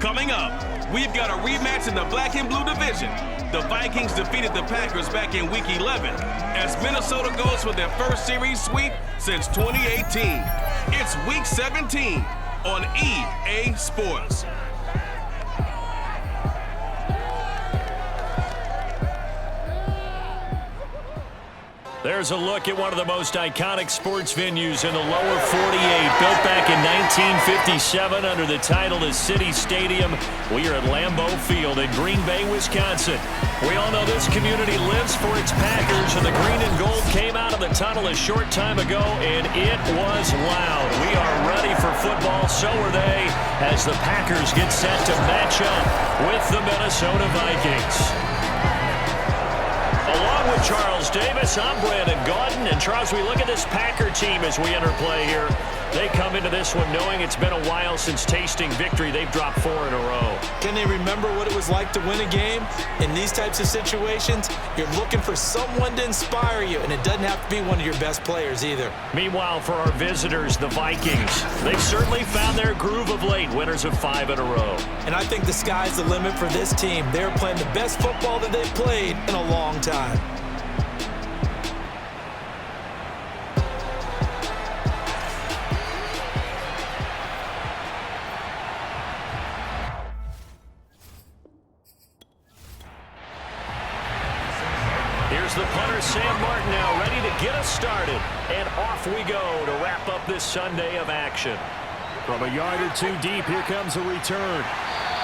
Coming up, we've got a rematch in the black and blue division. The Vikings defeated the Packers back in Week 11 as Minnesota goes for their first series sweep since 2018. It's Week 17 on EA Sports. There's a look at one of the most iconic sports venues in the lower 48. Built back in 1957 under the title of City Stadium. We are at Lambeau Field in Green Bay, Wisconsin. We all know this community lives for its Packers, and the green and gold came out of the tunnel a short time ago, and it was loud. We are ready for football, so are they, as the Packers get set to match up with the Minnesota Vikings. Along with Charles Davis, I'm Brandon Gaudin. And Charles, we look at this Packer team as we enter play here. They come into this one knowing it's been a while since tasting victory. They've dropped 4 in a row. Can they remember what it was like to win a game? In these types of situations, you're looking for someone to inspire you, and it doesn't have to be one of your best players either. Meanwhile, for our visitors, the Vikings, they've certainly found their groove of late, winners of 5 in a row. And I think the sky's the limit for this team. They're playing the best football that they've played in a long time. Here's the punter, Sam Martin, now ready to get us started. And off we go to wrap up this Sunday of action. From a yard or 2 deep, here comes a return.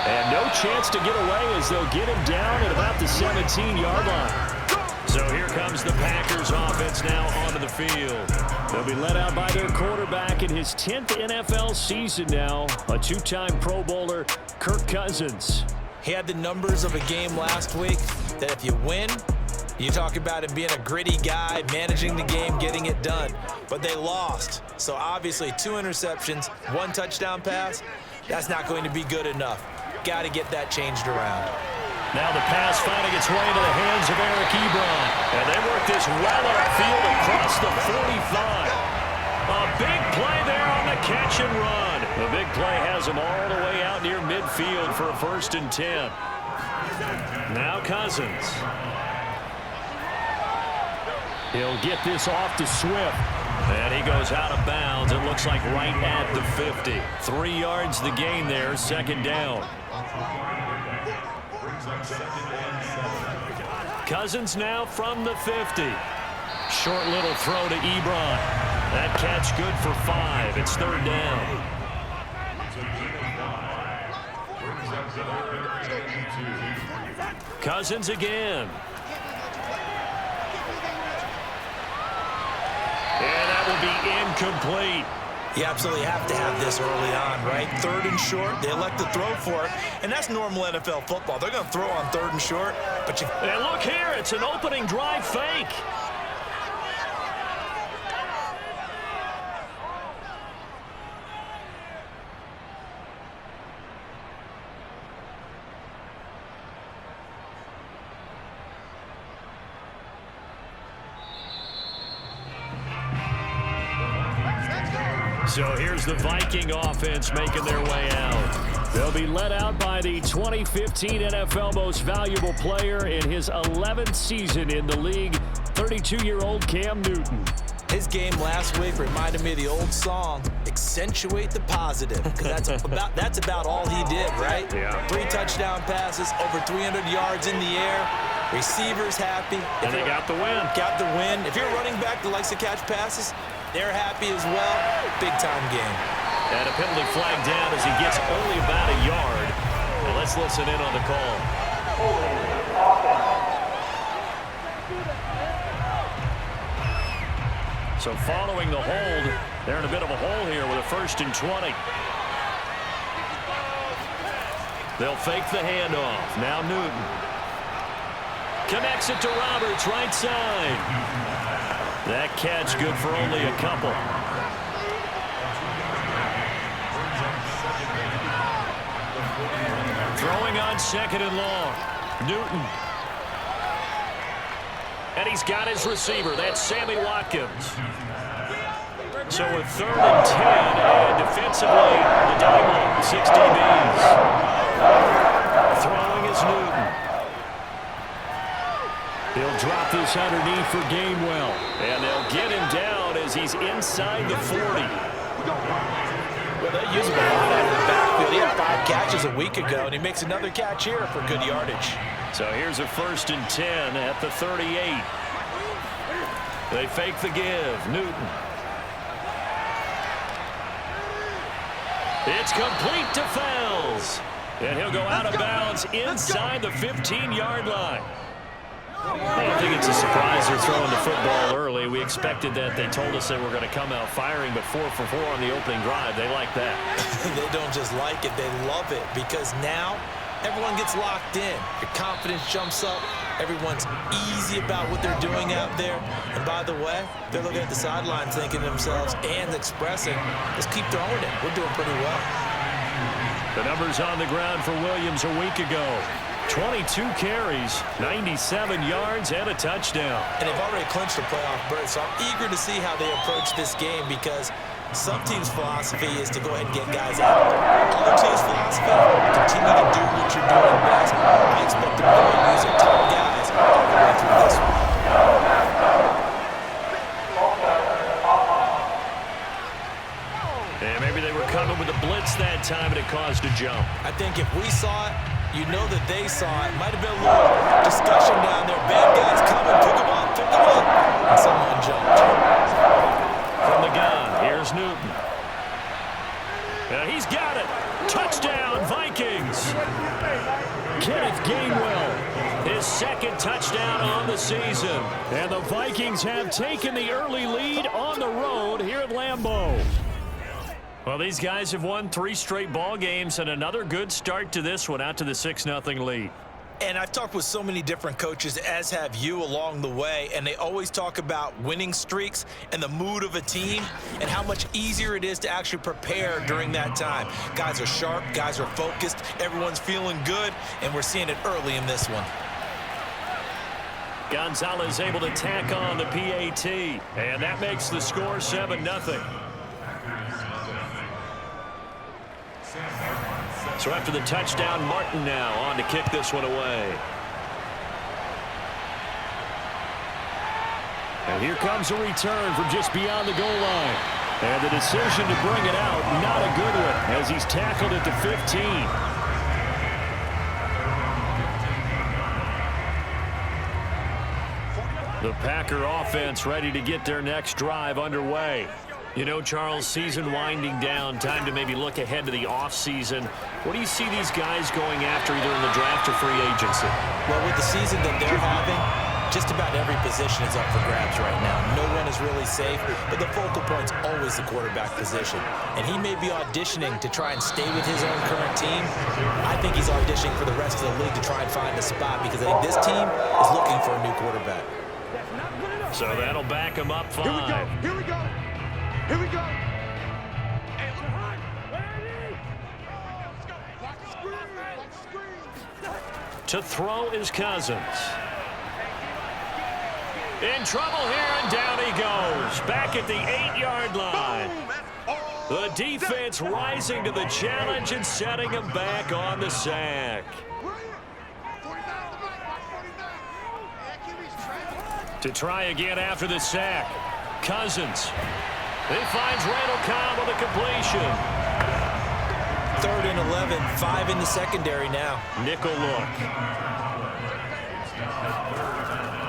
And no chance to get away as they'll get him down at about the 17-yard line. So here comes the Packers offense now onto the field. They'll be led out by their quarterback in his 10th NFL season now, a 2-time Pro Bowler, Kirk Cousins. He had the numbers of a game last week that if you win, you talk about him being a gritty guy, managing the game, getting it done. But they lost. So obviously 2 interceptions, 1 touchdown pass, that's not going to be good enough. Got to get that changed around. Now the pass finding its way into the hands of Eric Ebron. And they work this well upfield across the 45. A big play there on the catch and run. The big play has him all the way out near midfield for a 1st and 10. Now Cousins. He'll get this off to Swift. And he goes out of bounds. It looks like right at the 50. 3 yards the gain there, 2nd down. Cousins now from the 50. Short little throw to Ebron. That catch good for 5. It's 3rd down. Cousins again. And that will be incomplete. You absolutely have to have this early on, right? 3rd and short, they elect to throw for it, and that's normal NFL football. They're going to throw on 3rd and short, but and look here, it's an opening drive fake. So here's the Viking offense making their way out. They'll be led out by the 2015 NFL Most Valuable Player in his 11th season in the league, 32-year-old Cam Newton. His game last week reminded me of the old song, Accentuate the Positive, because that's about all he did, right? Yeah. 3 touchdown passes, over 300 yards in the air, receivers happy. And they got the win. Got the win. If you're a running back that likes to catch passes, they're happy as well. Big-time game. And a penalty flag down as he gets only about a yard. And let's listen in on the call. So following the hold, they're in a bit of a hole here with a 1st and 20. They'll fake the handoff. Now Newton. Connects it to Roberts, right side. That catch good for only a couple. Throwing on 2nd and long. Newton. And he's got his receiver. That's Sammy Watkins. So a 3rd and 10, and defensively, the dynamo, 6 DBs. Throwing is Newton. He'll drop this underneath for Gainwell. And they'll get him down as he's inside the 40. Well, they use him a lot out of the backfield. He had 5 catches a week ago, and he makes another catch here for good yardage. So here's a 1st and 10 at the 38. They fake the give. Newton. It's complete to Fells. And he'll go out of bounds inside the 15-yard line. I don't think it's a surprise they're throwing the football early. We expected that. They told us they were going to come out firing, but 4 for 4 on the opening drive. They like that. They don't just like it, they love it, because now everyone gets locked in. Your confidence jumps up. Everyone's easy about what they're doing out there. And by the way, they're looking at the sidelines thinking to themselves and expressing, let's keep throwing it. We're doing pretty well. The numbers on the ground for Williams a week ago. 22 carries, 97 yards, and a touchdown. And they've already clinched a playoff berth, so I'm eager to see how they approach this game, because some teams' philosophy is to go ahead and get guys out. Other teams' philosophy, continue to do what you're doing best. I expect them to go and use their top guys all the way through this one. And maybe they were coming with a blitz that time, and it caused a jump. I think if we saw it, you know that they saw it. Might have been a little discussion down there. Bad guys coming. Pick them up. Pick them up. And someone jumped. From the gun, here's Newton. And he's got it. Touchdown, Vikings. Kenneth Gainwell, his 2nd touchdown on the season. And the Vikings have taken the early lead on the road here at Lambeau. Well, these guys have won 3 straight ball games, and another good start to this one, out to the 6-0 lead. And I've talked with so many different coaches, as have you, along the way, and they always talk about winning streaks and the mood of a team and how much easier it is to actually prepare during that time. Guys are sharp, guys are focused, everyone's feeling good, and we're seeing it early in this one. Gonzalez able to tack on the PAT, and that makes the score 7-0. So after the touchdown, Martin now on to kick this one away. And here comes a return from just beyond the goal line. And the decision to bring it out, not a good one, as he's tackled at the 15. The Packer offense ready to get their next drive underway. You know, Charles, season winding down, time to maybe look ahead to the offseason. What do you see these guys going after, either in the draft or free agency? Well, with the season that they're having, just about every position is up for grabs right now. No one is really safe, but the focal point's always the quarterback position. And he may be auditioning to try and stay with his own current team. I think he's auditioning for the rest of the league to try and find a spot, because I think this team is looking for a new quarterback. So that'll back him up 5. Here we go. Here we go. Here we go. To throw is Cousins. In trouble here, and down he goes. Back at the 8-yard line. The defense rising to the challenge and setting him back on the sack. To try again after the sack. Cousins. He finds Randall Cobb with a completion. 3rd and 11, 5 in the secondary now. Nickel look.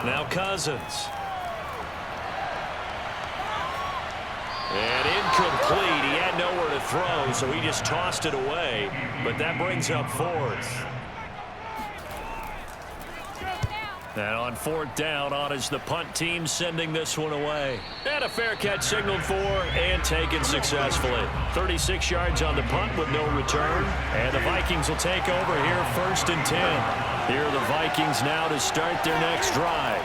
Now Cousins. And incomplete. He had nowhere to throw, so he just tossed it away. But that brings up 4th. And on 4th down, on is the punt team sending this one away. And a fair catch signaled for and taken successfully. 36 yards on the punt with no return. And the Vikings will take over here 1st and 10. Here are the Vikings now to start their next drive.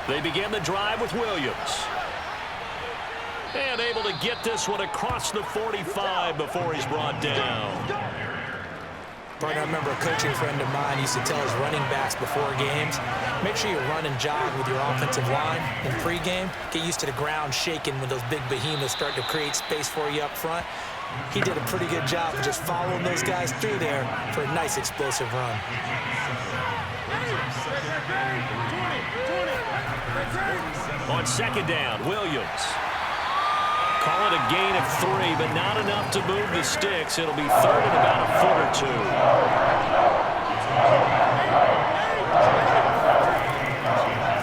They begin the drive with Williams. And able to get this one across the 45 before he's brought down. Partner, I remember a coaching friend of mine used to tell his running backs before games, make sure you run and jog with your offensive line in pregame. Get used to the ground shaking when those big behemoths start to create space for you up front. He did a pretty good job of just following those guys through there for a nice explosive run. On 2nd down, Williams. Call it a gain of 3, but not enough to move the sticks. It'll be 3rd and about a foot or 2.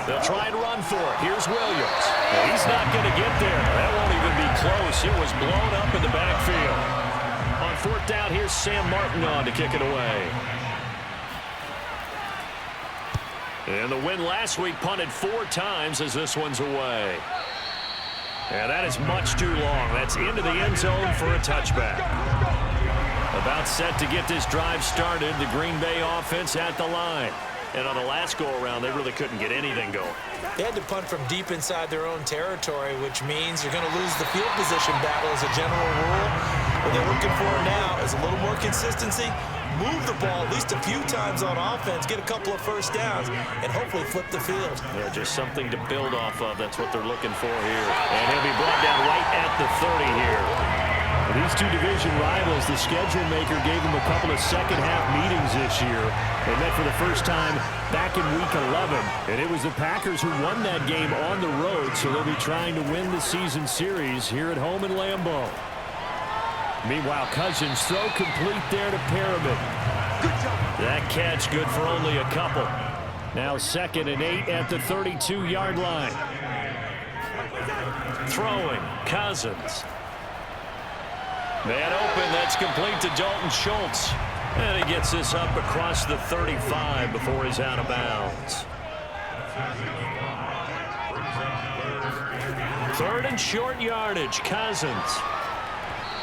They'll try and run for it. Here's Williams. Well, he's not going to get there. That won't even be close. It was blown up in the backfield. On 4th down, here's Sam Martin on to kick it away. And the win last week punted 4 times as this one's away. And that is much too long. That's into the end zone for a touchback. About set to get this drive started. The Green Bay offense at the line. And on the last go-around, they really couldn't get anything going. They had to punt from deep inside their own territory, which means you're going to lose the field position battle as a general rule. What they're looking for now is a little more consistency. Move the ball at least a few times on offense, get a couple of first downs, and hopefully flip the field. Yeah, just something to build off of. That's what they're looking for here. And he'll be brought down right at the 30 here. These two division rivals, the schedule maker gave them a couple of second-half meetings this year. They met for the first time back in Week 11, and it was the Packers who won that game on the road, so they'll be trying to win the season series here at home in Lambeau. Meanwhile, Cousins throw complete there to Perriman. That catch good for only a couple. Now 2nd and 8 at the 32-yard line. Throwing, Cousins. Man open, that's complete to Dalton Schultz. And he gets this up across the 35 before he's out of bounds. 3rd and short yardage, Cousins.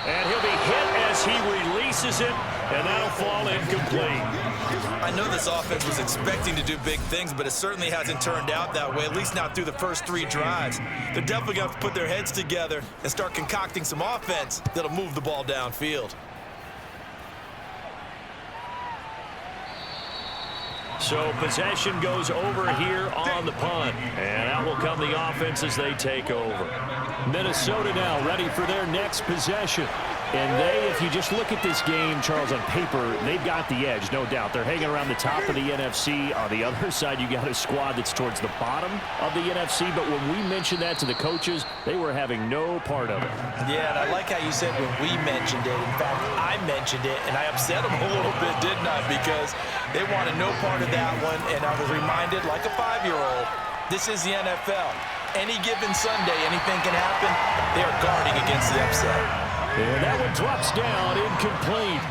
And he'll be hit as he releases it, and that'll fall incomplete. I know this offense was expecting to do big things, but it certainly hasn't turned out that way, at least not through the first 3 drives. They're definitely going to have to put their heads together and start concocting some offense that'll move the ball downfield. So possession goes over here on the punt. And out will come the offense as they take over. Minnesota now ready for their next possession. And they, if you just look at this game, Charles, on paper, they've got the edge, no doubt. They're hanging around the top of the NFC. On the other side, you got a squad that's towards the bottom of the NFC. But when we mentioned that to the coaches, they were having no part of it. Yeah, and I like how you said when we mentioned it. In fact, I mentioned it, and I upset them a little bit, didn't I? Because they wanted no part of that one, and I was reminded, like a 5-year-old, this is the NFL. Any given Sunday, anything can happen. They are guarding against the upset. And that one drops down, incomplete.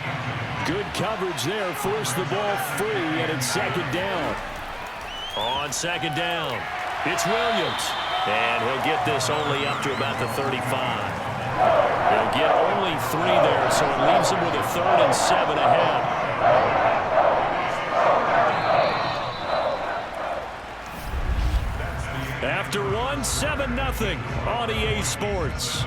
Good coverage there, forced the ball free, and it's 2nd down. On 2nd down, it's Williams. And he'll get this only up to about the 35. He'll get only 3 there, so it leaves him with a 3rd and 7 ahead. After one, 7-0 on EA Sports.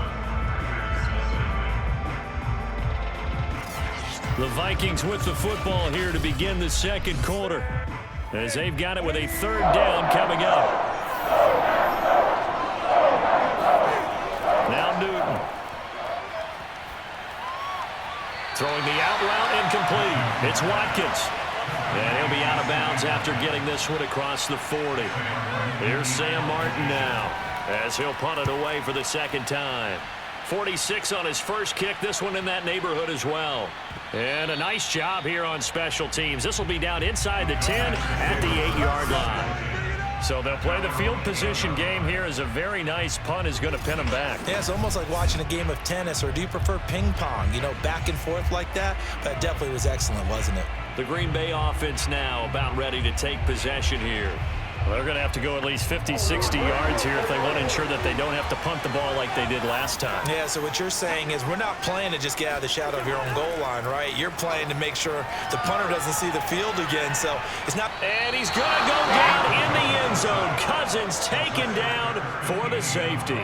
The Vikings with the football here to begin the 2nd quarter, as they've got it with a 3rd down coming up. Now Newton. Throwing the out route, incomplete. It's Watkins. And he'll be out of bounds after getting this one across the 40. Here's Sam Martin now, as he'll punt it away for the 2nd time. 46 on his first kick, this one in that neighborhood as well. And a nice job here on special teams. This will be down inside the 10 at the 8-yard line. So they'll play the field position game here as a very nice punt is going to pin them back. Yeah, it's almost like watching a game of tennis, or do you prefer ping pong? You know, back and forth like that? That definitely was excellent, wasn't it? The Green Bay offense now about ready to take possession here. Well, they're going to have to go at least 50, 60 yards here if they want to ensure that they don't have to punt the ball like they did last time. Yeah, so what you're saying is we're not playing to just get out of the shadow of your own goal line, right? You're playing to make sure the punter doesn't see the field again, so it's not... And he's going to go down in the end zone. Cousins taken down for the safety.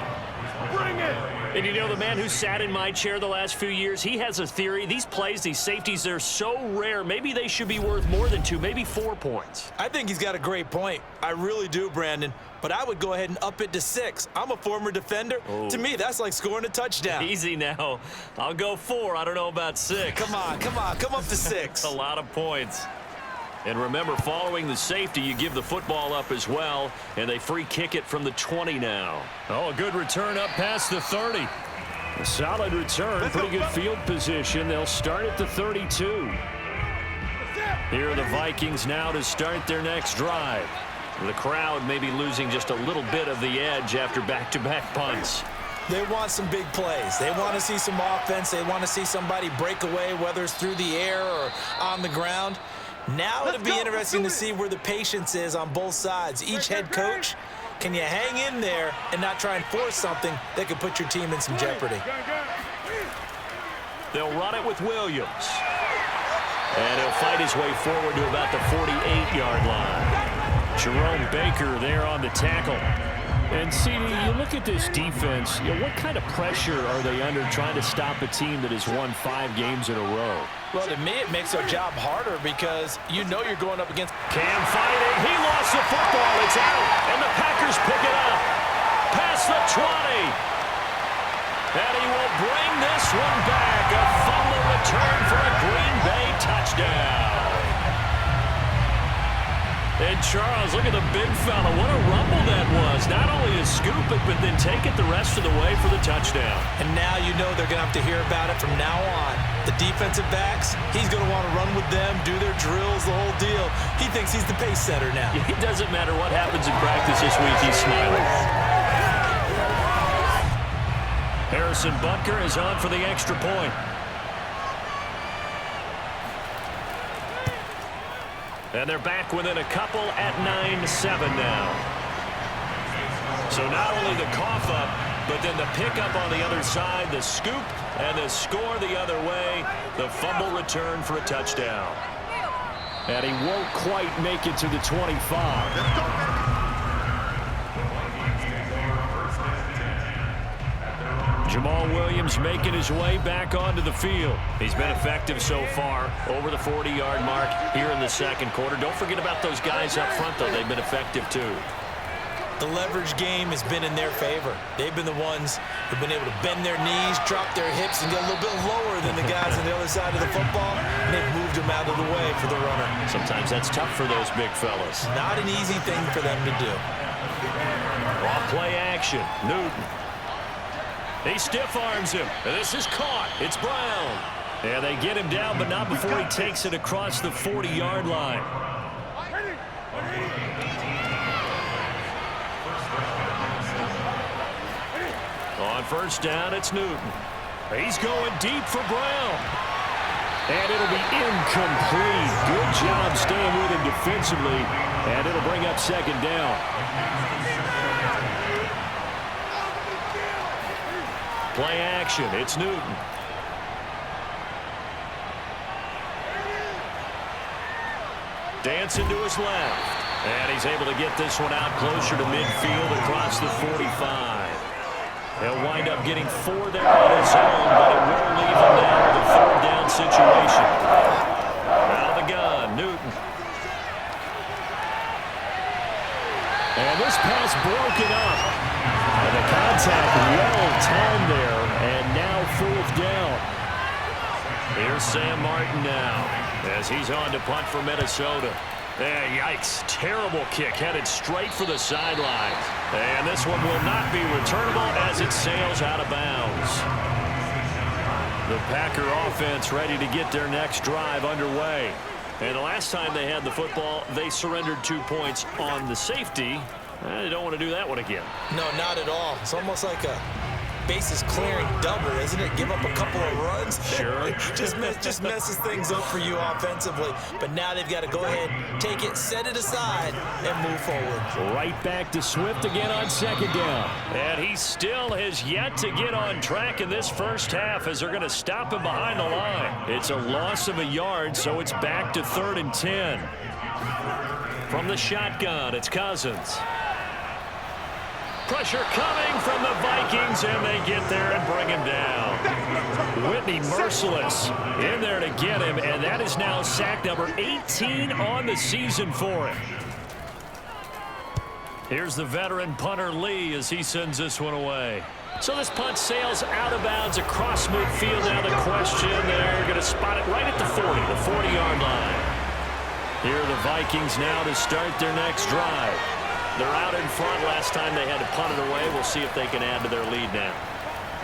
Bring it! And you know, the man who sat in my chair the last few years, he has a theory. These plays, these safeties, they're so rare. Maybe they should be worth more than 2, maybe 4 points. I think he's got a great point. I really do, Brandon. But I would go ahead and up it to 6. I'm a former defender. Oh. To me, that's like scoring a touchdown. Easy now. I'll go 4. I don't know about 6. Come on. Come up to 6. A lot of points. And remember, following the safety, you give the football up as well, and they free kick it from the 20 now. Oh, a good return up past the 30. A solid return, pretty good field position. They'll start at the 32. Here are the Vikings now to start their next drive. The crowd may be losing just a little bit of the edge after back-to-back punts. They want some big plays. They want to see some offense. They want to see somebody break away, whether it's through the air or on the ground. Now it'll be interesting to see where the patience is on both sides. Each head coach, can you hang in there and not try and force something that could put your team in some jeopardy? They'll run it with Williams. And he'll fight his way forward to about the 48-yard line. Jerome Baker there on the tackle. And, CD, you look at this defense, what kind of pressure are they under trying to stop a team that has won 5 games in a row? Well, to me, it makes our job harder because you know you're going up against... Cam fighting. He lost the football. It's out. And the Packers pick it up. Past the 20. And he will bring this one back. A fumble return for a Green Bay touchdown. And Charles, look at the big fella. What a rumble that was. Not only to scoop it, but then take it the rest of the way for the touchdown. And now you know they're going to have to hear about it from now on. The defensive backs, he's going to want to run with them, do their drills, the whole deal. He thinks he's the pace setter now. It doesn't matter what happens in practice this week, he's smiling. Harrison Butker is on for the extra point. And they're back within a couple at 9-7 now. So not only the cough up, but then the pickup on the other side, the scoop, and the score the other way, the fumble return for a touchdown. And he won't quite make it to the 25. Jamal Williams making his way back onto the field. He's been effective so far, over the 40-yard mark here in the second quarter. Don't forget about those guys up front, though. They've been effective, too. The leverage game has been in their favor. They've been the ones who've been able to bend their knees, drop their hips, and get a little bit lower than the guys on the other side of the football, and they've moved them out of the way for the runner. Sometimes that's tough for those big fellas. Not an easy thing for them to do. Off play action. Newton. He stiff arms him. And this is caught. It's Brown. And they get him down, but not before he takes it across the 40-yard line. On first down, it's Newton. He's going deep for Brown. And it'll be incomplete. Good job staying with him defensively. And it'll bring up second down. Play action. It's Newton. Dancing to his left. And he's able to get this one out closer to midfield across the 45. He'll wind up getting 4 there on his own, but it will leave him down to the 3rd down situation. Out of the gun, Newton. And this pass broken up. And the contact well timed there, and now 4th down. Here's Sam Martin now as he's on to punt for Minnesota. Yikes, terrible kick headed straight for the sidelines. And this one will not be returnable as it sails out of bounds. The Packer offense ready to get their next drive underway. And the last time they had the football, they surrendered 2 points on the safety. They don't want to do that one again. No, not at all. It's almost like a bases clearing double, isn't it? Give up a couple of runs. Sure. just messes things up for you offensively. But now they've got to go ahead, take it, set it aside, and move forward. Right back to Swift again on second down. And he still has yet to get on track in this first half as they're going to stop him behind the line. It's a loss of a yard, so it's back to 3rd and 10. From the shotgun, it's Cousins. Pressure coming from the Vikings, and they get there and bring him down. Whitney merciless in there to get him, and that is now sack number 18 on the season for him. Here's the veteran punter Lee as he sends this one away. So this punt sails out of bounds across midfield. Now the question, they're going to spot it right at the 40-yard line. Here are the Vikings now to start their next drive. They're out in front. Last time they had to punt it away. We'll see if they can add to their lead now.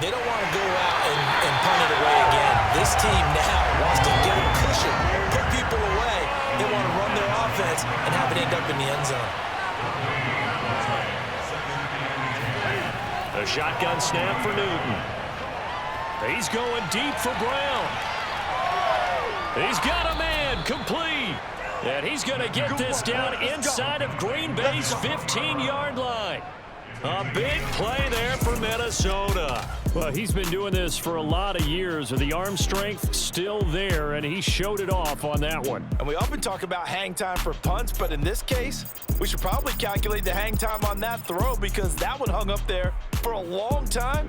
They don't want to go out and punt it away again. This team now wants to get a cushion, put people away. They want to run their offense and have it end up in the end zone. A shotgun snap for Newton. He's going deep for Brown. He's got a man complete. And he's going to get this down inside of Green Bay's 15-yard line. A big play there for Minnesota. Well, he's been doing this for a lot of years, and the arm strength still there, and he showed it off on that one. And we often talk about hang time for punts, but in this case, we should probably calculate the hang time on that throw because that one hung up there for a long time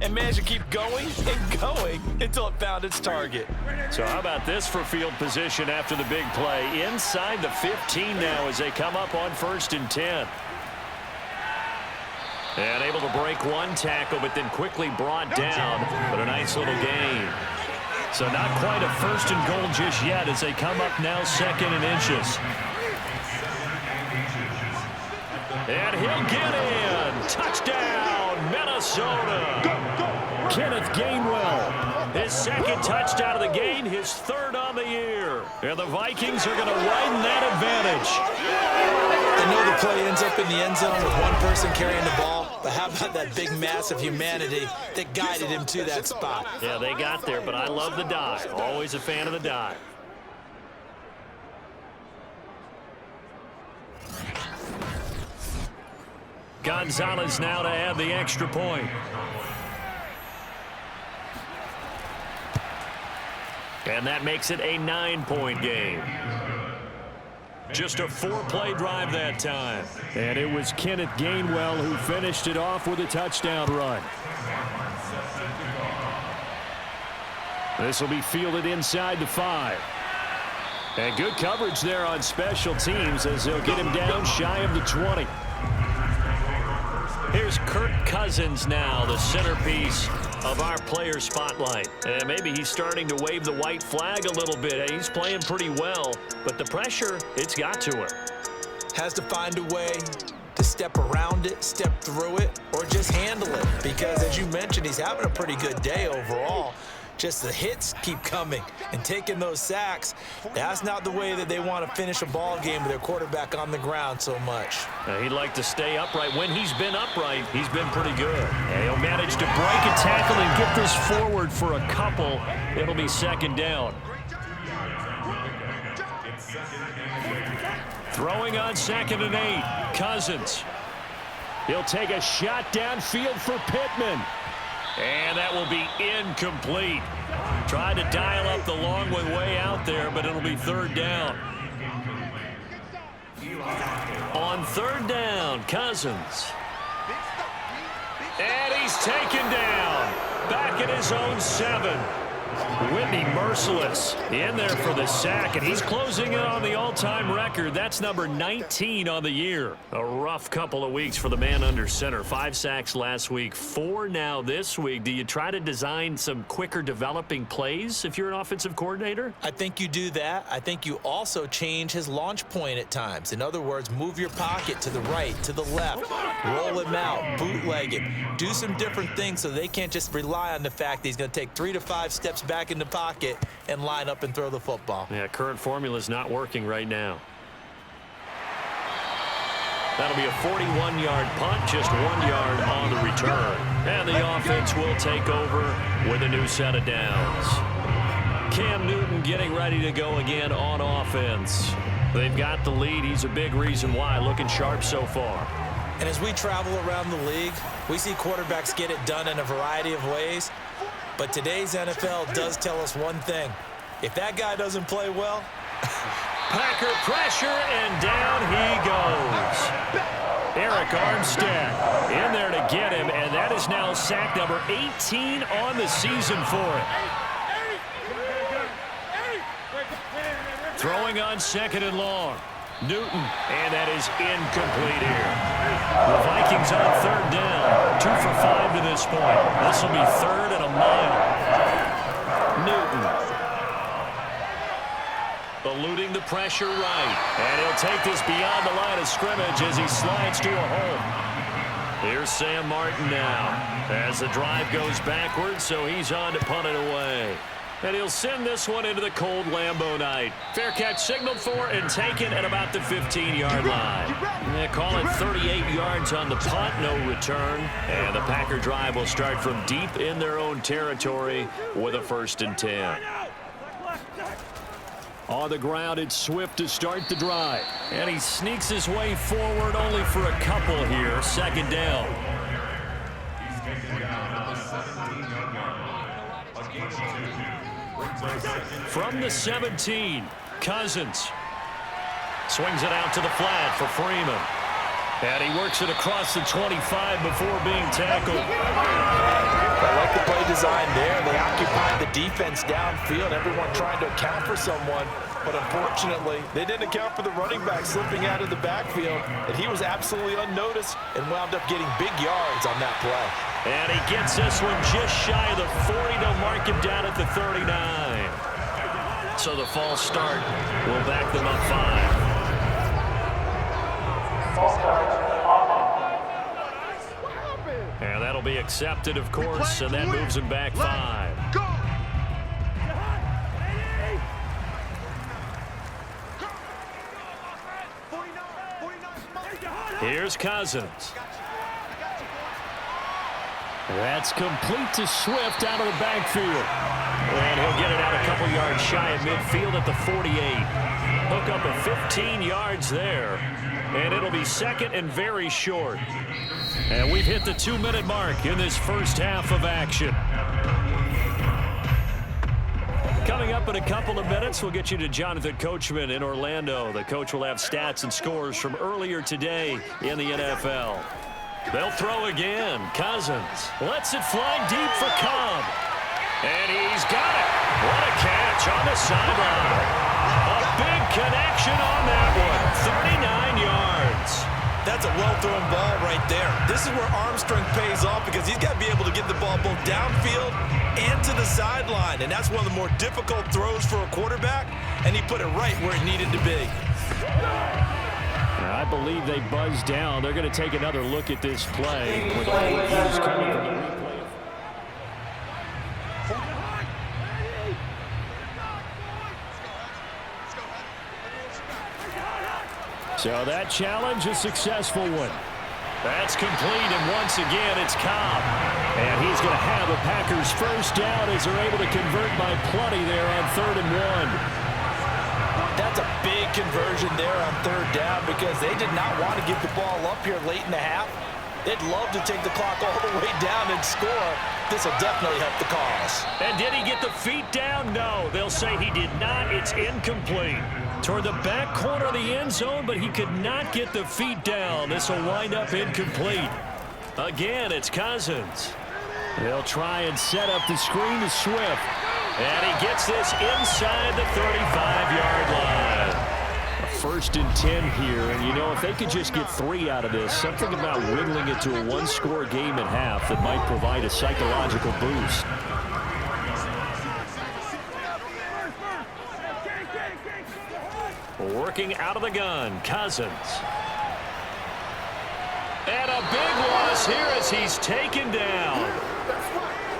and managed to keep going and going until it found its target. So how about this for field position after the big play? Inside the 15 now as they come up on 1st and 10. And able to break one tackle, but then quickly brought down. But a nice little gain. So not quite a 1st and goal just yet as they come up now 2nd and inches. And he'll get in. Touchdown, Minnesota. Kenneth Gainwell. His 2nd touchdown of the game, his 3rd on the year. And the Vikings are going to widen that advantage. I know the play ends up in the end zone with one person carrying the ball, but how about that big mass of humanity that guided him to that spot? Yeah, they got there, but I love the dive. Always a fan of the dive. Gonzalez now to add the extra point. And that makes it a 9-point game. Just a 4-play drive that time. And it was Kenneth Gainwell who finished it off with a touchdown run. This will be fielded inside the 5. And good coverage there on special teams as they'll get him down shy of the 20. Here's Kirk Cousins now, the centerpiece of our player spotlight. And maybe he's starting to wave the white flag a little bit. He's playing pretty well, but the pressure, it's got to him. Has to find a way to step around it, step through it, or just handle it. Because as you mentioned, he's having a pretty good day overall. Just the hits keep coming and taking those sacks. That's not the way that they want to finish a ball game with their quarterback on the ground so much. He'd like to stay upright. When he's been upright, he's been pretty good. And he'll manage to break a tackle and get this forward for a couple. It'll be 2nd down. Throwing on 2nd and 8. Cousins. He'll take a shot downfield for Pittman. And that will be incomplete. Tried to dial up the long one way out there, but it'll be 3rd down. On 3rd down, Cousins. And he's taken down. Back at his own 7. Whitney merciless in there for the sack, and he's closing in on the all-time record. That's number 19 on the year. A rough couple of weeks for the man under center. 5 sacks last week, 4 now this week. Do you try to design some quicker developing plays if you're an offensive coordinator? I think you do that. I think you also change his launch point at times. In other words, move your pocket to the right, to the left, roll him out, bootleg him. Do some different things so they can't just rely on the fact that he's going to take 3 to 5 steps back in the pocket and line up and throw the football. Yeah, current formula is not working right now. That'll be a 41-yard punt, just 1 yard on the return. And the offense will take over with a new set of downs. Cam Newton getting ready to go again on offense. They've got the lead. He's a big reason why. Looking sharp so far. And as we travel around the league, we see quarterbacks get it done in a variety of ways. But today's NFL does tell us one thing. If that guy doesn't play well... Packer pressure, and down he goes. Eric Armstead in there to get him, and that is now sack number 18 on the season for him. Throwing on 2nd and long. Newton, and that is incomplete here. The Vikings on 3rd down. 2 for 5 to this point. This will be 3rd and a mile. Newton. Eluding the pressure right. And he'll take this beyond the line of scrimmage as he slides to a hole. Here's Sam Martin now as the drive goes backwards, so he's on to punt it away. And he'll send this one into the cold Lambeau night. Fair catch signaled for and taken at about the 15-yard line. They call it 38 yards on the punt, no return. And the Packer drive will start from deep in their own territory with a 1st and 10. On the ground, it's Swift to start the drive. And he sneaks his way forward only for a couple here. 2nd down. From the 17, Cousins. Swings it out to the flat for Freeman. And he works it across the 25 before being tackled. I like the play design there. They occupied the defense downfield, everyone trying to account for someone. But unfortunately, they didn't account for the running back slipping out of the backfield. And he was absolutely unnoticed and wound up getting big yards on that play. And he gets this one just shy of the 40. They'll mark him down at the 39. So the false start will back them up 5. And that'll be accepted, of course, and that moves him back 5. Here's Cousins. That's complete to Swift out of the backfield. And he'll get it out a couple yards shy of midfield at the 48. Hook up of 15 yards there. And it'll be 2nd and very short. And we've hit the 2-minute mark in this first half of action. Coming up in a couple of minutes, we'll get you to Jonathan Coachman in Orlando. The coach will have stats and scores from earlier today in the NFL. They'll throw again. Cousins lets it fly deep for Cobb. And he's got it. What a catch on the sideline. A big connection on that one. 39 yards. That's a well-thrown ball right there. This is where arm strength pays off because he's got to be able to get the ball both downfield and to the sideline. And that's one of the more difficult throws for a quarterback. And he put it right where it needed to be. I believe they buzzed down. They're going to take another look at this play with all the views coming from the replay. So that challenge, a successful one. That's complete, and once again, it's Cobb. And he's going to have a Packers first down as they're able to convert by plenty there on 3rd and 1. That's a big conversion there on 3rd down because they did not want to give the ball up here late in the half. They'd love to take the clock all the way down and score. This will definitely help the cause. And did he get the feet down? No, they'll say he did not. It's incomplete. Toward the back corner of the end zone, but he could not get the feet down. This will wind up incomplete. Again, it's Cousins. They'll try and set up the screen to Swift. And he gets this inside the 35-yard line. 1st and 10 here, and you know, if they could just get 3 out of this, something about whittling it to a one-score game at half that might provide a psychological boost. Working out of the gun, Cousins. And a big loss here as he's taken down.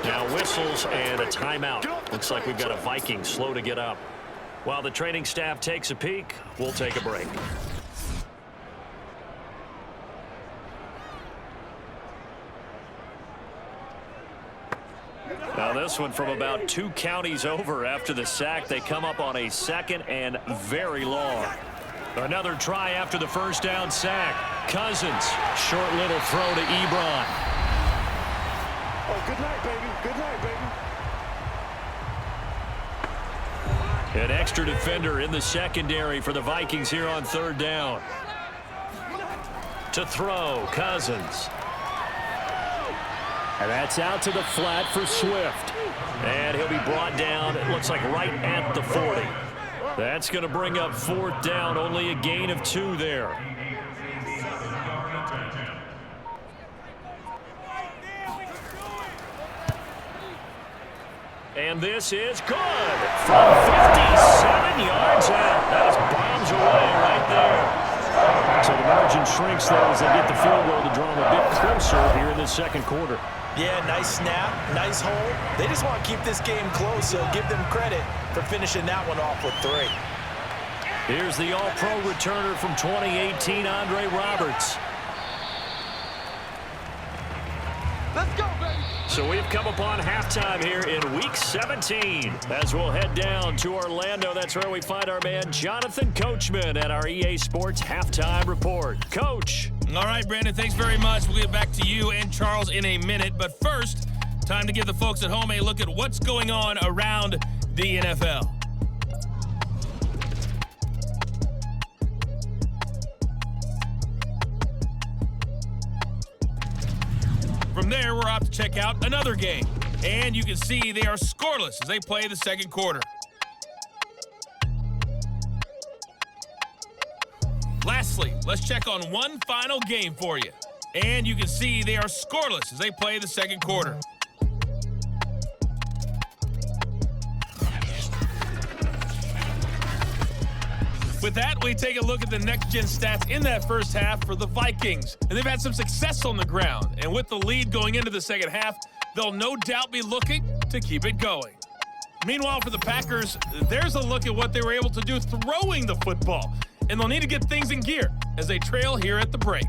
Now whistles and a timeout. Looks like we've got a Viking slow to get up. While the training staff takes a peek, we'll take a break. Now this one from about 2 counties over after the sack. They come up on a 2nd and very long. Another try after the first down sack. Cousins, short little throw to Ebron. Oh, good night, baby. Good night, baby. An extra defender in the secondary for the Vikings here on 3rd down. To throw, Cousins. And that's out to the flat for Swift. And he'll be brought down, it looks like right at the 40. That's going to bring up 4th down, only a gain of 2 there. And this is good from 57 yards out. That is bombs away right there. So the margin shrinks there as they get the field goal to draw them a bit closer here in the 2nd quarter. Yeah, nice snap, nice hold. They just want to keep this game close, so give them credit for finishing that one off with 3. Here's the All-Pro returner from 2018, Andre Roberts. Let's go, baby. So we've come upon halftime here in Week 17. As we'll head down to Orlando, that's where we find our man Jonathan Coachman at our EA Sports Halftime Report. Coach. All right, Brandon, thanks very much. We'll get back to you and Charles in a minute. But first, time to give the folks at home a look at what's going on around the NFL. From there, we're off to check out another game. And you can see they are scoreless as they play the 2nd quarter. Lastly, let's check on one final game for you. And you can see they are scoreless as they play the 2nd quarter. With that, we take a look at the next-gen stats in that first half for the Vikings. And they've had some success on the ground. And with the lead going into the 2nd half, they'll no doubt be looking to keep it going. Meanwhile, for the Packers, there's a look at what they were able to do throwing the football. And they'll need to get things in gear as they trail here at the break.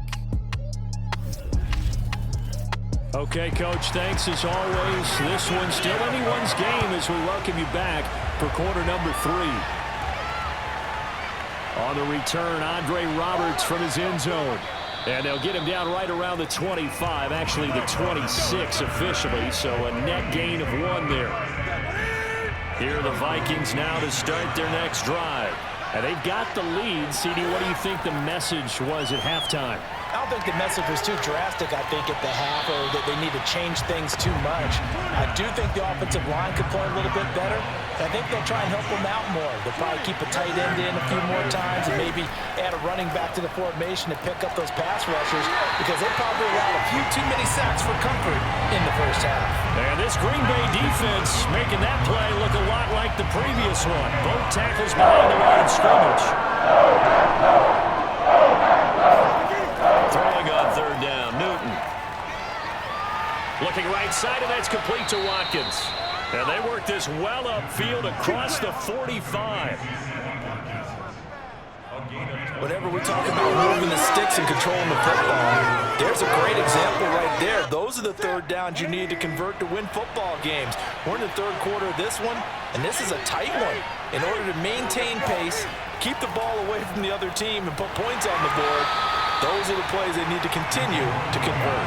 Okay, Coach, thanks as always. This one's still anyone's game as we welcome you back for quarter number 3. On the return, Andre Roberts from his end zone. And they'll get him down right around the 25, actually the 26 officially, so a net gain of 1 there. Here are the Vikings now to start their next drive. And they've got the lead. CD, what do you think the message was at halftime? I don't think the message was too drastic, I think, at the half, or that they need to change things too much. I do think the offensive line could play a little bit better. I think they'll try and help them out more. They'll probably keep a tight end in a few more times and maybe add a running back to the formation to pick up those pass rushers because they probably allowed a few too many sacks for comfort in the first half. And this Green Bay defense making that play look a lot like the previous one. Both tackles behind the line of scrimmage. Throwing on 3rd down, Newton. Looking right side, and that's complete to Watkins. And they work this well upfield across the 45. Whenever we talk about moving the sticks and controlling the football, there's a great example right there. Those are the 3rd downs you need to convert to win football games. We're in the 3rd quarter of this one, and this is a tight one. In order to maintain pace, keep the ball away from the other team, and put points on the board, those are the plays they need to continue to convert.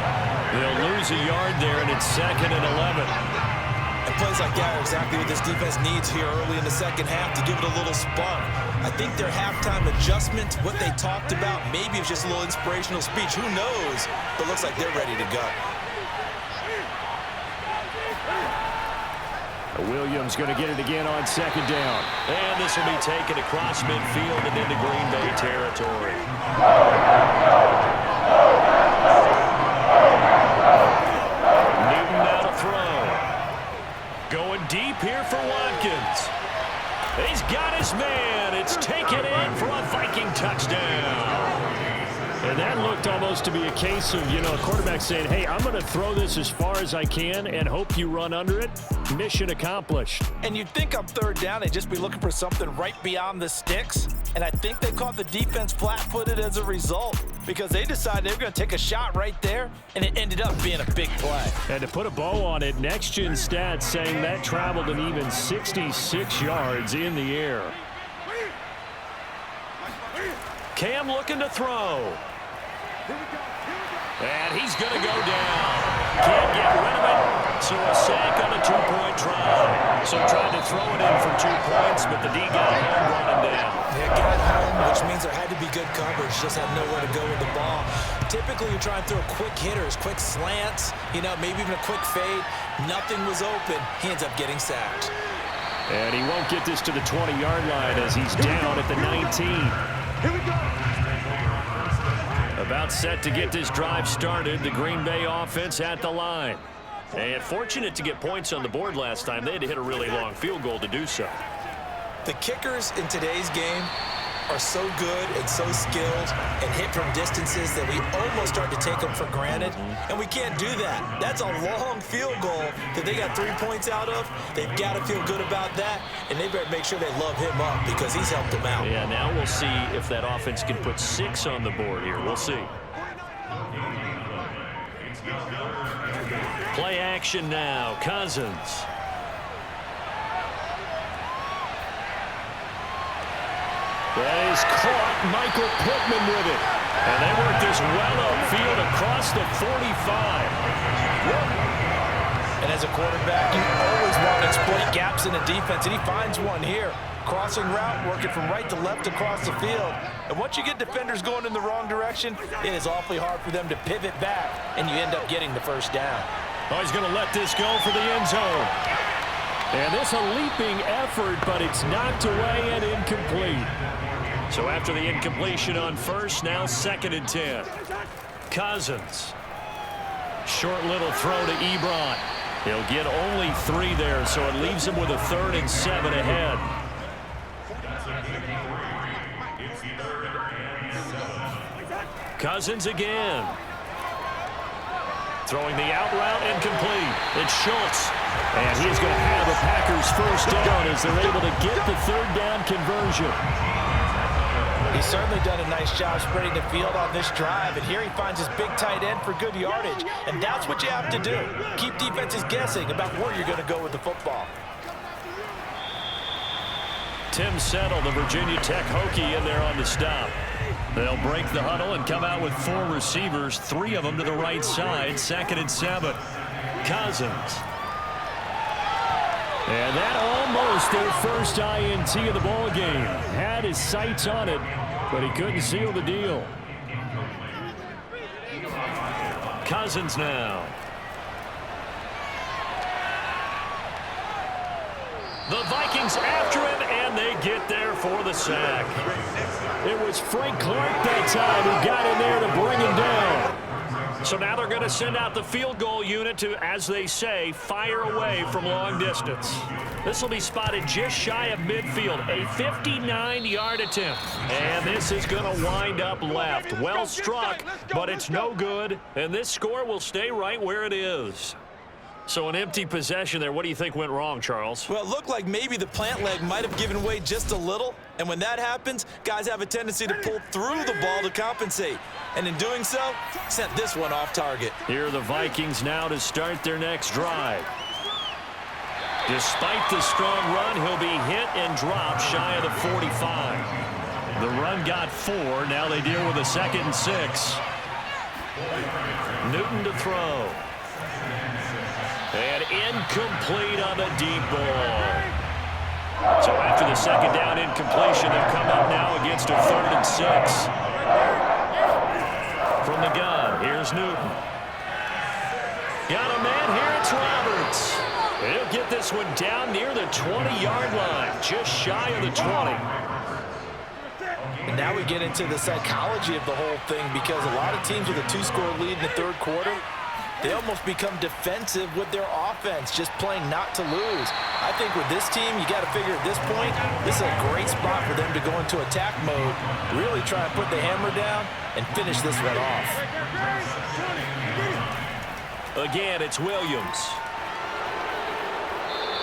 They'll lose a yard there, and it's 2nd and 11. And plays like that are exactly what this defense needs here early in the 2nd half to give it a little spark. I think their halftime adjustment, what they talked about, maybe it's just a little inspirational speech. Who knows? But looks like they're ready to go. Williams going to get it again on 2nd down. And this will be taken across midfield and into Green Bay territory. Newton now to throw. Going deep here for Watkins. He's got his man. It's taken in for a Viking touchdown. And that looked almost to be a case of, a quarterback saying, hey, I'm going to throw this as far as I can and hope you run under it. Mission accomplished. And you'd think on 3rd down, they'd just be looking for something right beyond the sticks. And I think they caught the defense flat-footed as a result because they decided they were going to take a shot right there, and it ended up being a big play. And to put a bow on it, Next Gen Stats saying that traveled an even 66 yards in the air. Cam looking to throw. And he's going to go down. Can't get rid of it. So a sack on a two-point try. So tried to throw it in for 2 points, but the D got home, brought him down. They got home, which means there had to be good coverage. Just had nowhere to go with the ball. Typically, you're trying to throw quick hitters, quick slants, maybe even a quick fade. Nothing was open. He ends up getting sacked. And he won't get this to the 20-yard line as he's down at the 19. Here we go. About set to get this drive started, the Green Bay offense at the line. And fortunate to get points on the board last time. They had to hit a really long field goal to do so. The kickers in today's game are so good and so skilled and hit from distances that we almost start to take them for granted, and we can't do that. That's a long field goal that they got 3 points out of. They've got to feel good about that, and they better make sure they love him up because he's helped them out. Yeah, now we'll see if that offense can put 6 on the board here. We'll see. Play action now. Cousins. That is caught. Michael Pittman with it. And they work this well upfield across the 45. And as a quarterback, you always want to exploit gaps in the defense, and he finds one here. Crossing route, working from right to left across the field. And once you get defenders going in the wrong direction, it is awfully hard for them to pivot back, and you end up getting the first down. Oh, he's going to let this go for the end zone. And this a leaping effort, but it's knocked away and incomplete. So after the incompletion on first, now 2nd and 10. Cousins. Short little throw to Ebron. He'll get only 3 there, so it leaves him with a 3rd and 7 ahead. Cousins again. Throwing the out route incomplete. It's Schultz. And he's going to have the Packers first down as they're able to get the 3rd down conversion. He's certainly done a nice job spreading the field on this drive, and here he finds his big tight end for good yardage, and that's what you have to do. Keep defenses guessing about where you're going to go with the football. Tim Settle, the Virginia Tech Hokie, in there on the stop. They'll break the huddle and come out with 4 receivers, 3 of them to the right side, 2nd and 7. Cousins. And that almost their first INT of the ball game. Had his sights on it, but he couldn't seal the deal. Cousins now. The Vikings after him, and they get there for the sack. It was Frank Clark that time who got in there to bring him down. So now they're going to send out the field goal unit to, as they say, fire away from long distance. This will be spotted just shy of midfield, a 59-yard attempt. And this is going to wind up left. Well struck, but it's no good, and this score will stay right where it is. So an empty possession there. What do you think went wrong, Charles? Well, it looked like maybe the plant leg might have given way just a little. And when that happens, guys have a tendency to pull through the ball to compensate. And in doing so, sent this one off target. Here are the Vikings now to start their next drive. Despite the strong run, he'll be hit and dropped shy of the 45. The run got 4. Now they deal with a 2nd and 6. Newton to throw. And incomplete on the deep ball. So after the 2nd down incompletion, they'll come up now against a 3rd and 6. From the gun, here's Newton. Got a man here, it's Roberts. He'll get this one down near the 20-yard line, just shy of the 20. And now we get into the psychology of the whole thing, because a lot of teams with a 2-score lead in the 3rd quarter, they almost become defensive with their offense, just playing not to lose. I think with this team, you got to figure at this point, this is a great spot for them to go into attack mode, really try and put the hammer down and finish this one off. Again, it's Williams.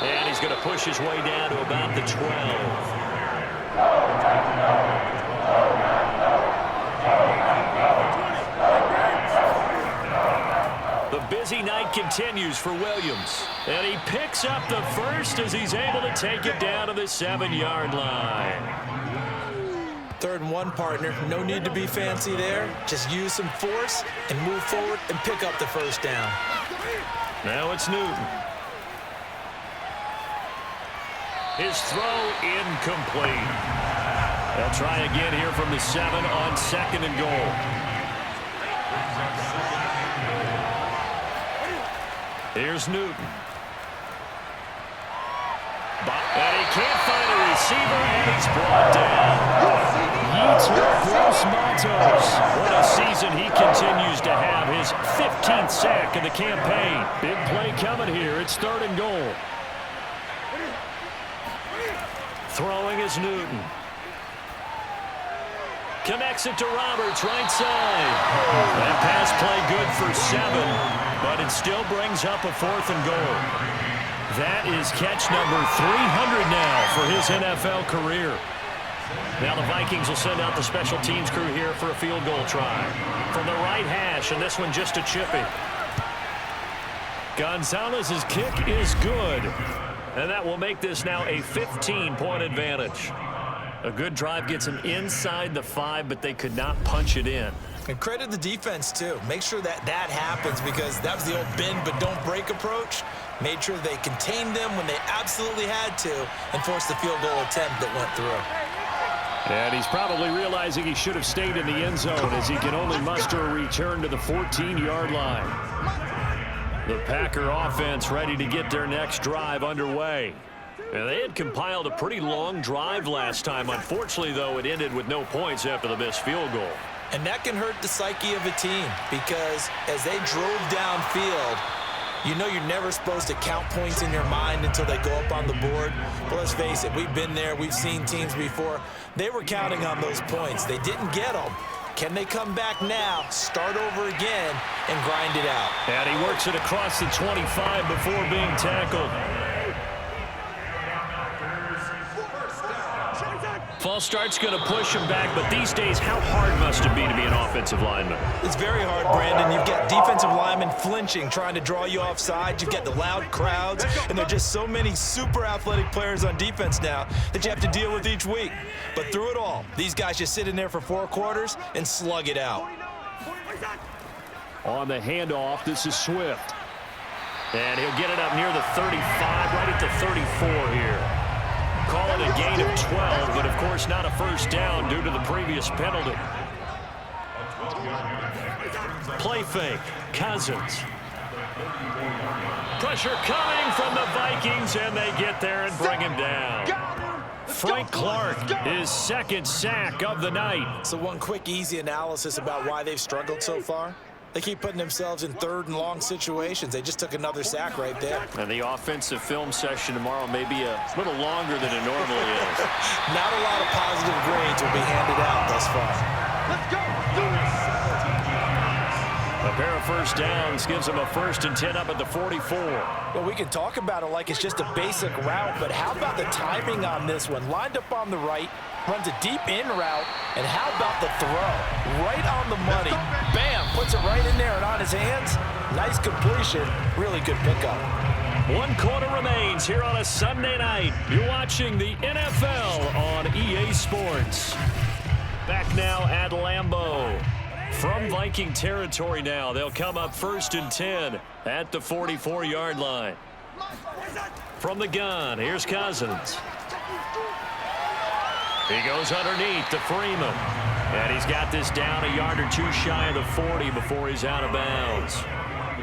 And he's going to push his way down to about the 12. The busy night continues for Williams. And he picks up the first as he's able to take it down to the 7-yard line. 3rd and 1, partner. No need to be fancy there. Just use some force and move forward and pick up the first down. Now it's Newton. His throw incomplete. They'll try again here from the 7 on 2nd and goal. Here's Newton. And he can't find a receiver, and he's brought down. What a season he continues to have. His 15th sack of the campaign. Big play coming here. It's 3rd and goal. Throwing is Newton. Connects it to Roberts, right side. That pass play good for 7, but it still brings up a 4th and goal. That is catch number 300 now for his NFL career. Now the Vikings will send out the special teams crew here for a field goal try. From the right hash, and this one just a chippy. Gonzalez's kick is good. And that will make this now a 15-point advantage. A good drive gets him inside the 5, but they could not punch it in. And credit the defense, too. Make sure that happens, because that was the old bend but don't break approach. Made sure they contained them when they absolutely had to and forced the field goal attempt that went through. And he's probably realizing he should have stayed in the end zone, as he can only muster a return to the 14-yard line. The Packer offense ready to get their next drive underway. And they had compiled a pretty long drive last time. Unfortunately, though, it ended with no points after the missed field goal. And that can hurt the psyche of a team, because as they drove downfield, you know you're never supposed to count points in your mind until they go up on the board. But let's face it, we've been there. We've seen teams before. They were counting on those points. They didn't get them. Can they come back now, start over again, and grind it out? And he works it across the 25 before being tackled. False start's going to push him back, but these days, how hard must it be to be an offensive lineman? It's very hard, Brandon. You've got defensive linemen flinching, trying to draw you off sides. You've got the loud crowds, and there are just so many super athletic players on defense now that you have to deal with each week. But through it all, these guys just sit in there for 4 quarters and slug it out. On the handoff, this is Swift. And he'll get it up near the 35, right at the 34 here. Call it a gain of 12, but of course not a first down due to the previous penalty. Play fake, Cousins. Pressure coming from the Vikings, and they get there and bring him down. Frank Clark, his 2nd sack of the night. So one quick, easy analysis about why they've struggled so far. They keep putting themselves in 3rd and long situations. They just took another sack right there. And the offensive film session tomorrow may be a little longer than it normally is. Not a lot of positive grades will be handed out thus far. Let's go. A pair of first downs gives them a 1st and 10 up at the 44. Well, we can talk about it like it's just a basic route, but how about the timing on this one? Lined up on the right, runs a deep in route, and how about the throw? Right on the money. Bam, puts it right in there and on his hands. Nice completion, really good pickup. 1 quarter remains here on a Sunday night. You're watching the NFL on EA Sports. Back now at Lambeau. From Viking territory now, they'll come up 1st and 10 at the 44-yard line. From the gun, here's Cousins. He goes underneath to Freeman. And he's got this down a yard or 2 shy of the 40 before he's out of bounds.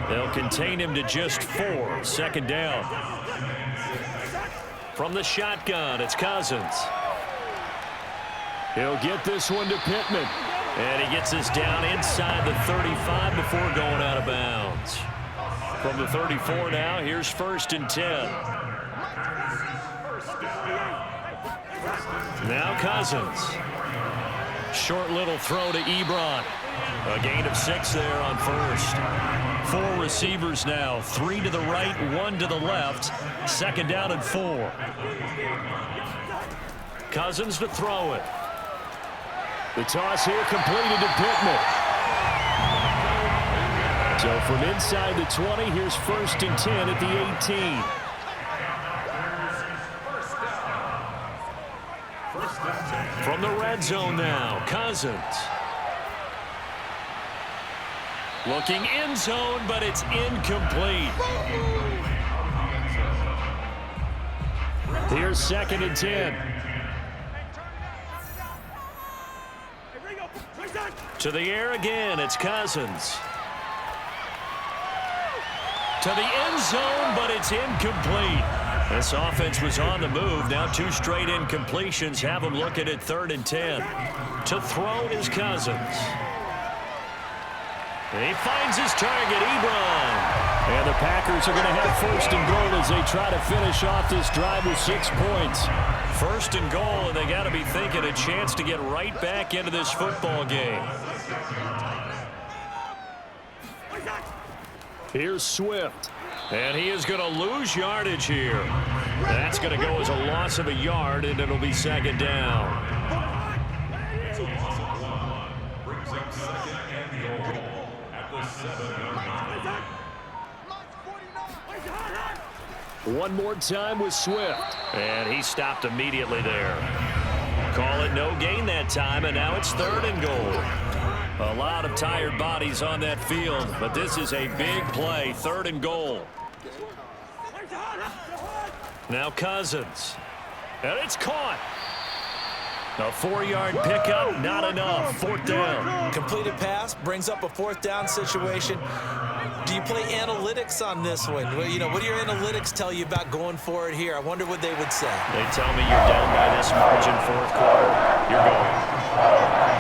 They'll contain him to just 4, 2nd down. From the shotgun, it's Cousins. He'll get this one to Pittman. And he gets this down inside the 35 before going out of bounds. From the 34 now, here's 1st and 10. Now Cousins. Short little throw to Ebron. A gain of 6 there on 1st. 4 receivers now. 3 to the right, 1 to the left. 2nd down and 4. Cousins to throw it. The toss here completed to Pittman. So from inside the 20, here's 1st and 10 at the 18. From the red zone now, Cousins. Looking end zone, but it's incomplete. Here's 2nd and 10. To the air again, it's Cousins. To the end zone, but it's incomplete. This offense was on the move. Now 2 straight incompletions have them looking at 3rd and 10. To throw is Cousins. And he finds his target, Ebron. And the Packers are going to have 1st and goal as they try to finish off this drive with 6 points. 1st and goal, and they got to be thinking a chance to get right back into this football game. Here's Swift. And he is going to lose yardage here. That's going to go as a loss of a yard, and it'll be 2nd down. Brings up 2nd and goal at the 7-yard line. One more time with Swift. And he stopped immediately there. Call it no gain that time, and now it's 3rd and goal. A lot of tired bodies on that field, but this is a big play, 3rd and goal. Now Cousins. And it's caught. A 4-yard pickup, not enough. 4th down. Completed pass brings up a 4th down situation. Do you play analytics on this one? Well, you know, what do your analytics tell you about going for it here? I wonder what they would say. They tell me you're down by this margin, 4th quarter. You're going.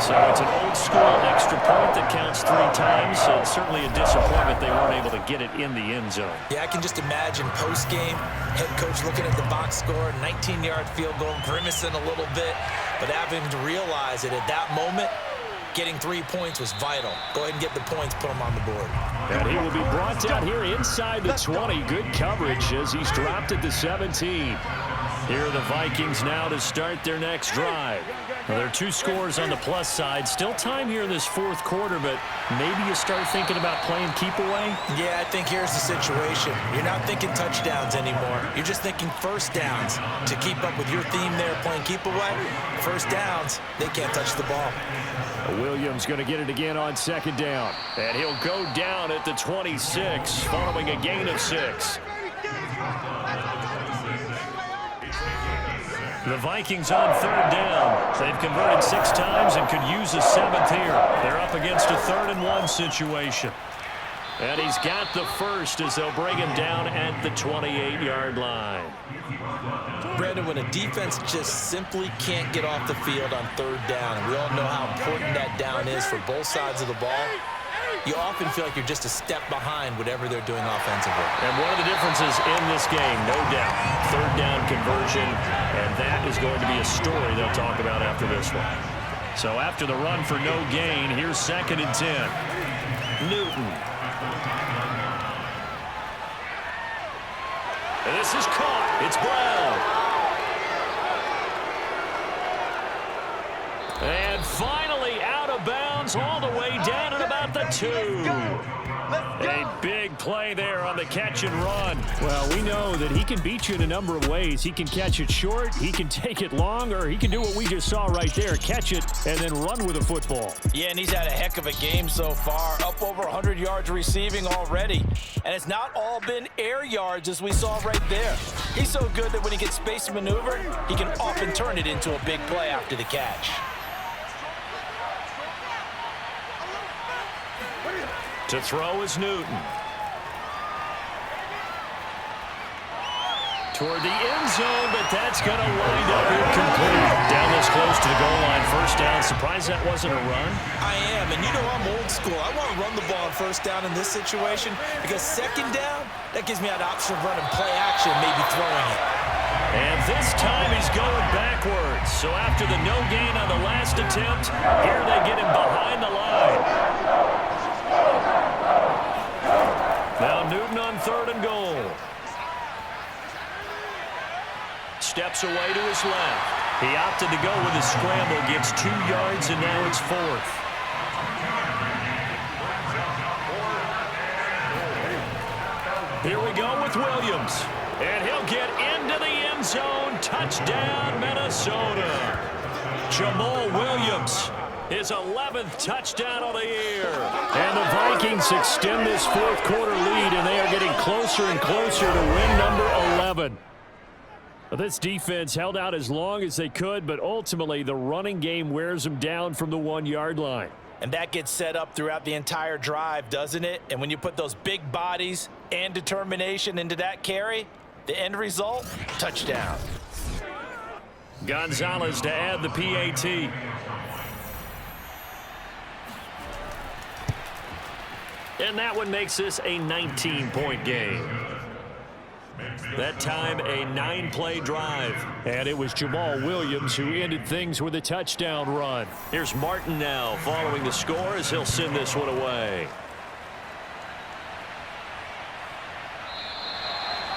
So it's an old-school extra point that counts 3 times. So it's certainly a disappointment they weren't able to get it in the end zone. Yeah, I can just imagine post-game, head coach looking at the box score, 19-yard field goal, grimacing a little bit, but having to realize that at that moment, getting 3 points was vital. Go ahead and get the points, put them on the board. And he will be brought down here inside the 20. Good coverage as he's dropped at the 17. Here are the Vikings now to start their next drive. Well, there are 2 scores on the plus side. Still time here in this 4th quarter, but maybe you start thinking about playing keep away? Yeah, I think here's the situation. You're not thinking touchdowns anymore. You're just thinking 1st downs. To keep up with your theme there, playing keep away, 1st downs, they can't touch the ball. Williams going to get it again on 2nd down. And he'll go down at the 26 following a gain of 6. The Vikings on 3rd down. They've converted 6 times and could use a 7th here. They're up against a 3rd and 1 situation. And he's got the 1st as they'll bring him down at the 28-yard line. Brandon, when a defense just simply can't get off the field on 3rd down, and we all know how important that down is for both sides of the ball, you often feel like you're just a step behind whatever they're doing offensively. And one of the differences in this game, no doubt, 3rd down conversion, and that is going to be a story they'll talk about after this one. So after the run for no gain, here's 2nd and 10. Newton. And this is caught. It's Brown. And finally out of bounds all the way down at about the 2. A big play there on the catch and run. Well, we know that he can beat you in a number of ways. He can catch it short, he can take it long, or he can do what we just saw right there, catch it and then run with the football. Yeah, and he's had a heck of a game so far, up over 100 yards receiving already. And it's not all been air yards as we saw right there. He's so good that when he gets space to maneuver, he can often turn it into a big play after the catch. To throw is Newton. Toward the end zone, but that's going to wind up incomplete. Down this close to the goal line, 1st down. Surprised that wasn't a run? I am, and you know I'm old school. I want to run the ball on 1st down in this situation because 2nd down, that gives me an option of running play action, maybe throwing it. And this time he's going backwards. So after the no gain on the last attempt, here they get him behind the line. Now Newton on 3rd and goal. Steps away to his left. He opted to go with a scramble, gets 2 yards, and now it's 4th. Here we go with Williams. And he'll get into the end zone. Touchdown, Minnesota. Jamal Williams, his 11th touchdown of the year. And the Vikings extend this fourth quarter lead, and they are getting closer and closer to win number 11. This defense held out as long as they could, but ultimately the running game wears them down from the 1-yard line. And that gets set up throughout the entire drive, doesn't it? And when you put those big bodies and determination into that carry, the end result, touchdown. Gonzalez to add the PAT. And that one makes this a 19-point game. That time, a 9-play drive. And it was Jamal Williams who ended things with a touchdown run. Here's Martin now following the score as he'll send this one away.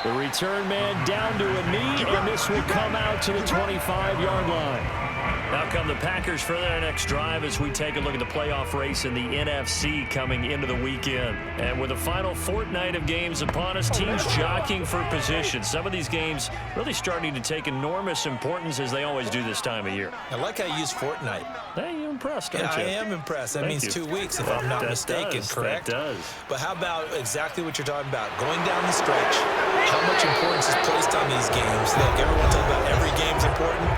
The return man down to a knee, and this will come out to the 25-yard line. Now come the Packers for their next drive as we take a look at the playoff race in the NFC coming into the weekend. And with the final fortnight of games upon us, teams jockeying for position. Some of these games really starting to take enormous importance as they always do this time of year. I like how you use fortnight. Hey, you're impressed, aren't Yeah, you? I am impressed. That Thank means you. 2 weeks, if I'm not mistaken, correct? That does. But how about exactly what you're talking about? Going down the stretch, how much importance is placed on these games? Look, everyone talks about every game's important.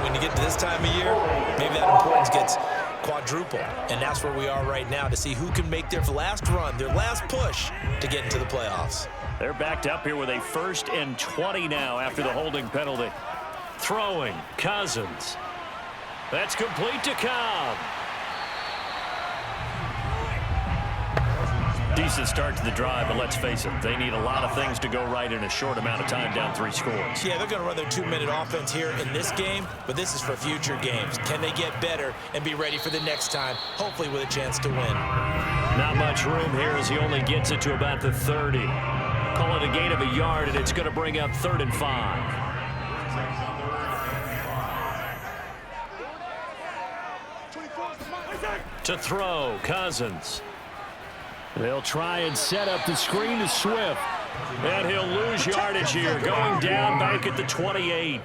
When you get to this time of year, maybe that importance gets quadrupled. And that's where we are right now to see who can make their last run, their last push to get into the playoffs. They're backed up here with a 1st and 20 now after the holding penalty. Throwing, Cousins. That's complete to Cobb. Decent start to the drive, but let's face it, they need a lot of things to go right in a short amount of time, down 3 scores. Yeah, they're going to run their 2-minute offense here in this game, but this is for future games. Can they get better and be ready for the next time, hopefully with a chance to win? Not much room here as he only gets it to about the 30. Call it a gain of a yard, and it's going to bring up 3rd and 5. To throw, Cousins. They'll try and set up the screen to Swift. And he'll lose yardage here, going down back at the 28.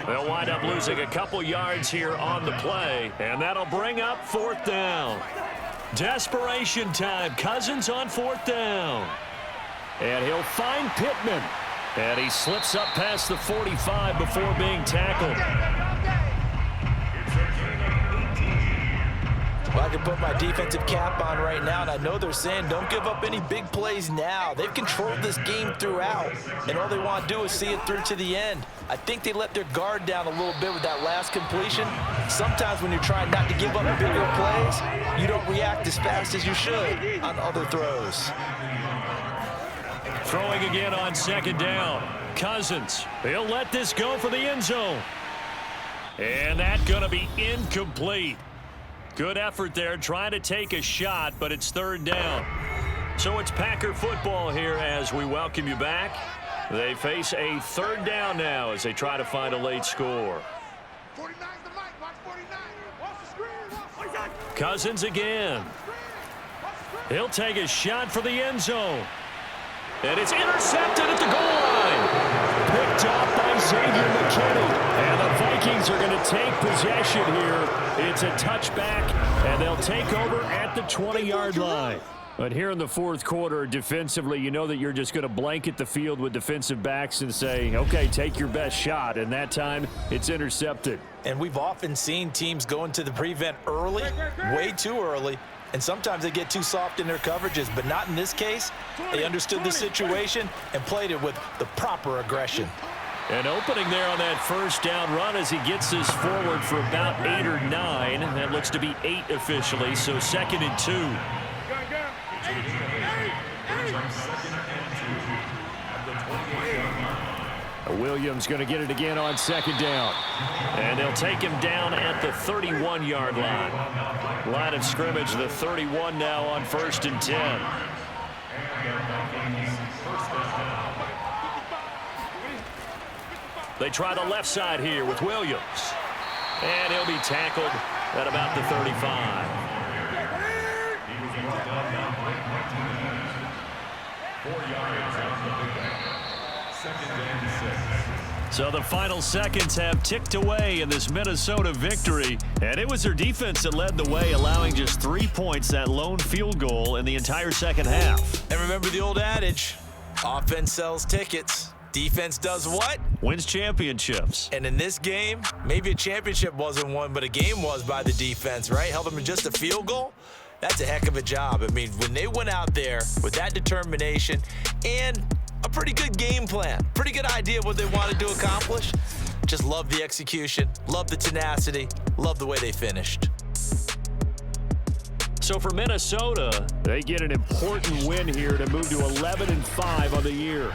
They'll wind up losing a couple yards here on the play, and that'll bring up 4th down. Desperation time. Cousins on 4th down. And he'll find Pittman. And he slips up past the 45 before being tackled. Well, I can put my defensive cap on right now, and I know they're saying don't give up any big plays now. They've controlled this game throughout, and all they want to do is see it through to the end. I think they let their guard down a little bit with that last completion. Sometimes when you're trying not to give up bigger plays, you don't react as fast as you should on other throws. Throwing again on 2nd down. Cousins, he'll let this go for the end zone. And that's going to be incomplete. Good effort there, trying to take a shot, but it's 3rd down. So it's Packer football here as we welcome you back. They face a 3rd down now as they try to find a late score. 49's the mic, watch 49. Watch the screen. Cousins again. He'll take a shot for the end zone. And it's intercepted at the goal line. Picked off by Xavier McKinney. And the Vikings are going to take possession here. It's a touchback, and they'll take over at the 20-yard line. But here in the fourth quarter, defensively, you know that you're just going to blanket the field with defensive backs and say, okay, take your best shot. And that time, it's intercepted. And we've often seen teams go into the prevent early, way too early, and sometimes they get too soft in their coverages, but not in this case. They understood the situation and played it with the proper aggression. An opening there on that 1st down run as he gets this forward for about 8 or 9. That looks to be 8 officially, so 2nd and 2. Williams going to get it again on 2nd down. And they'll take him down at the 31-yard line. Line of scrimmage, the 31 now on 1st and 10. They try the left side here with Williams. And he'll be tackled at about the 35. He was brought down by 19 yards. 4 yards out of the pickup. Second and 6. So the final seconds have ticked away in this Minnesota victory. And it was their defense that led the way, allowing just 3 points, that lone field goal in the entire second half. And remember the old adage, offense sells tickets. Defense does what? Wins championships. And in this game, maybe a championship wasn't won, but a game was by the defense, right? Held them to just a field goal. That's a heck of a job. I mean, when they went out there with that determination and a pretty good game plan, pretty good idea of what they wanted to accomplish, just love the execution, love the tenacity, love the way they finished. So for Minnesota, they get an important win here to move to 11-5 on the year.